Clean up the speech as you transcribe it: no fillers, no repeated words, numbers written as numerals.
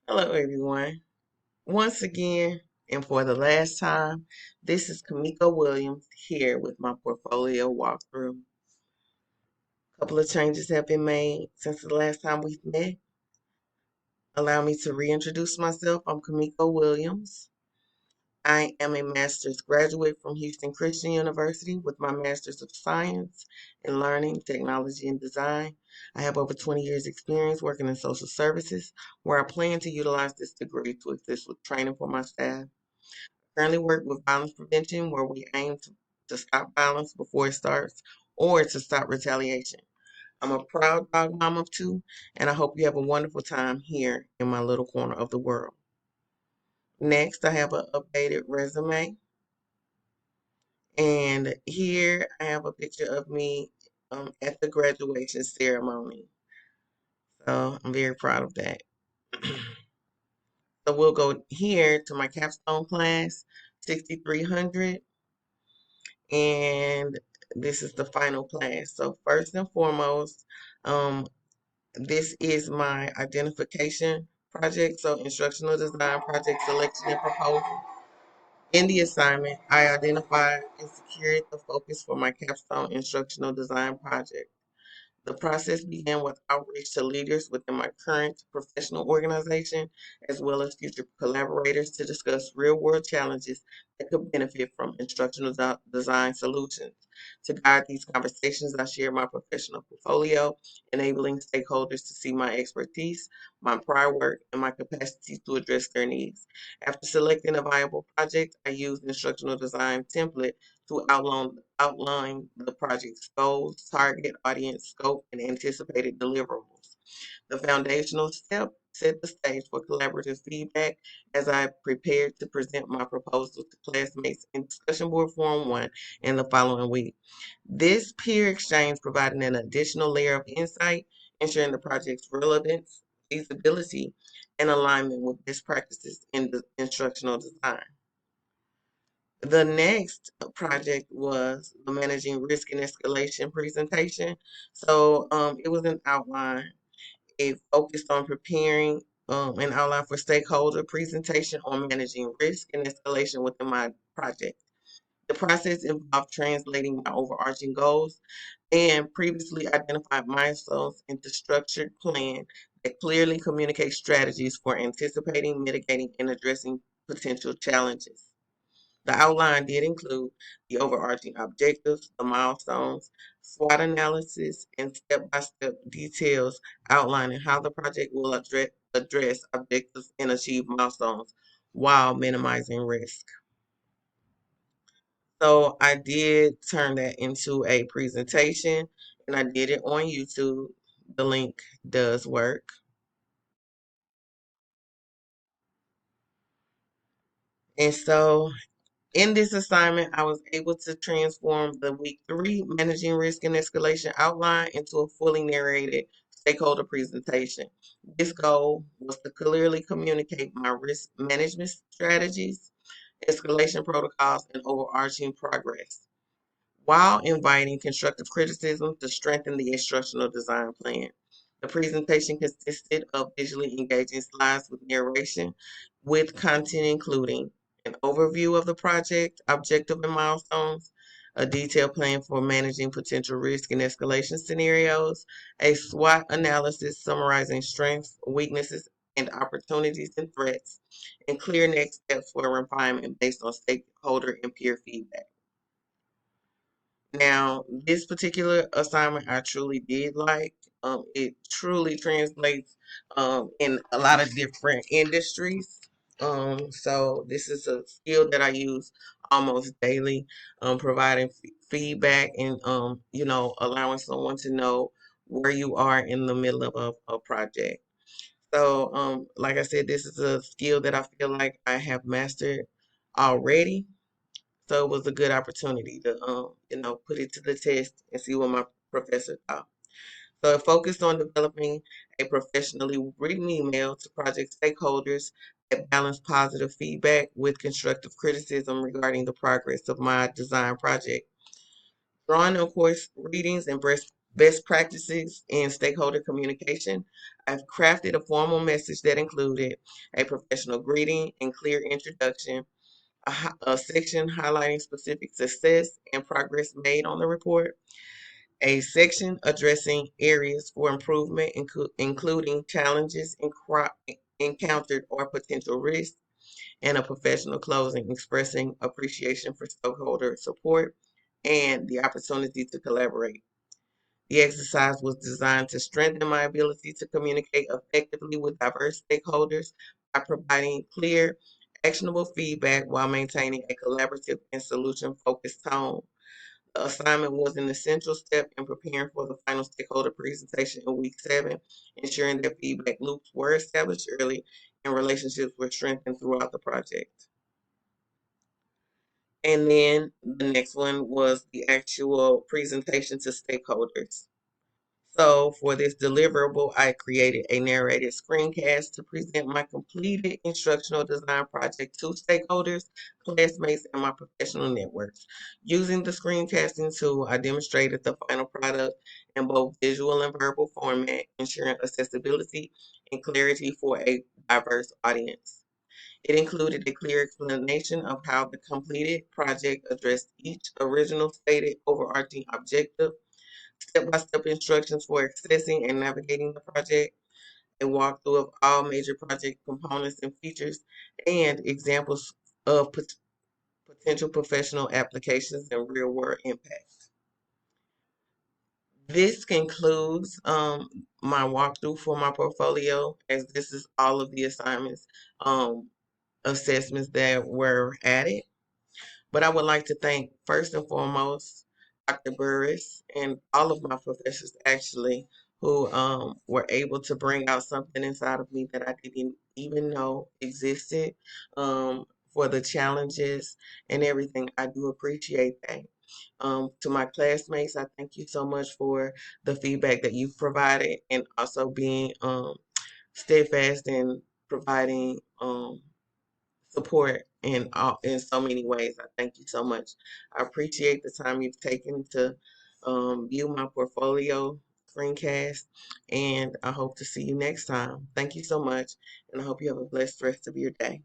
Hello, everyone. Once again, and for the last time, this is Kamiko Williams here with my portfolio walkthrough. A couple of changes have been made since the last time we've met. Allow me to reintroduce myself. I'm Kamiko Williams. I am a master's graduate from Houston Christian University with my master's of science in learning, technology, and design. I have over 20 years experience working in social services, where I plan to utilize this degree to assist with training for my staff. Currently work with violence prevention, where we aim to stop violence before it starts or to stop retaliation. I'm a proud dog mom of two, and I hope you have a wonderful time here in my little corner of the world. Next, I have an updated resume, and here I have a picture of me at the graduation ceremony. So I'm very proud of that. So we'll go here to my capstone class, 6300. And this is the final class. So first and foremost, um, this is my identification project. So instructional design project selection and proposal. In the assignment, I identified and secured the focus for my capstone instructional design project. The process began with outreach to leaders within my current professional organization, as well as future collaborators to discuss real world challenges that could benefit from instructional design solutions. To guide these conversations, I share my professional portfolio, enabling stakeholders to see my expertise, my prior work, and my capacity to address their needs. After selecting a viable project, I used the instructional design template to outline the project's goals, target audience scope, and anticipated deliverables. The foundational step set the stage for collaborative feedback as I prepared to present my proposal to classmates in discussion board forum 1 in the following week. This peer exchange provided an additional layer of insight, ensuring the project's relevance, feasibility, and alignment with best practices in the instructional design. The next project was the managing risk and escalation presentation. So it was an outline. It focused on preparing an outline for stakeholder presentation on managing risk and escalation within my project. The process involved translating my overarching goals and previously identified milestones into structured plan that clearly communicate strategies for anticipating, mitigating, and addressing potential challenges. The outline did include the overarching objectives, the milestones, SWOT analysis, and step-by-step details outlining how the project will address objectives and achieve milestones while minimizing risk. So I did turn that into a presentation, and I did it on YouTube. The link does work. And so in this assignment, I was able to transform the week 3 managing risk and escalation outline into a fully narrated stakeholder presentation. This goal was to clearly communicate my risk management strategies, escalation protocols, and overarching progress, while inviting constructive criticism to strengthen the instructional design plan. The presentation consisted of visually engaging slides with narration, with content including an overview of the project, objective and milestones, a detailed plan for managing potential risk and escalation scenarios, a SWOT analysis summarizing strengths, weaknesses, and opportunities and threats, and clear next steps for refinement based on stakeholder and peer feedback. Now, this particular assignment I truly did like. It truly translates in a lot of different industries. So this is a skill that I use almost daily, providing feedback and allowing someone to know where you are in the middle of a project. So, like I said, this is a skill that I feel like I have mastered already, so it was a good opportunity to, put it to the test and see what my professor thought. So it focused on developing a professionally written email to project stakeholders that balanced positive feedback with constructive criticism regarding the progress of my design project. Drawing on course readings and Best practices in stakeholder communication. I've crafted a formal message that included a professional greeting and clear introduction, a section highlighting specific success and progress made on the report, a section addressing areas for improvement, including challenges encountered or potential risks, and a professional closing expressing appreciation for stakeholder support and the opportunity to collaborate. The exercise was designed to strengthen my ability to communicate effectively with diverse stakeholders by providing clear, actionable feedback while maintaining a collaborative and solution focused tone. The assignment was an essential step in preparing for the final stakeholder presentation in week 7, ensuring that feedback loops were established early and relationships were strengthened throughout the project. And then the next one was the actual presentation to stakeholders. So for this deliverable, I created a narrated screencast to present my completed instructional design project to stakeholders, classmates, and my professional networks. Using the screencasting tool, I demonstrated the final product in both visual and verbal format, ensuring accessibility and clarity for a diverse audience. It included a clear explanation of how the completed project addressed each original stated overarching objective, step-by-step instructions for accessing and navigating the project, a walkthrough of all major project components and features, and examples of potential professional applications and real-world impact. This concludes my walkthrough for my portfolio, as this is all of the assignments, assessments that were added. But I would like to thank first and foremost Dr. Burris and all of my professors actually who were able to bring out something inside of me that I didn't even know existed, for the challenges and everything. I do appreciate that. To my classmates, I thank you so much for the feedback that you've provided and also being steadfast in providing support in so many ways. I thank you so much. I appreciate the time you've taken to view my portfolio screencast, and I hope to see you next time. Thank you so much, and I hope you have a blessed rest of your day.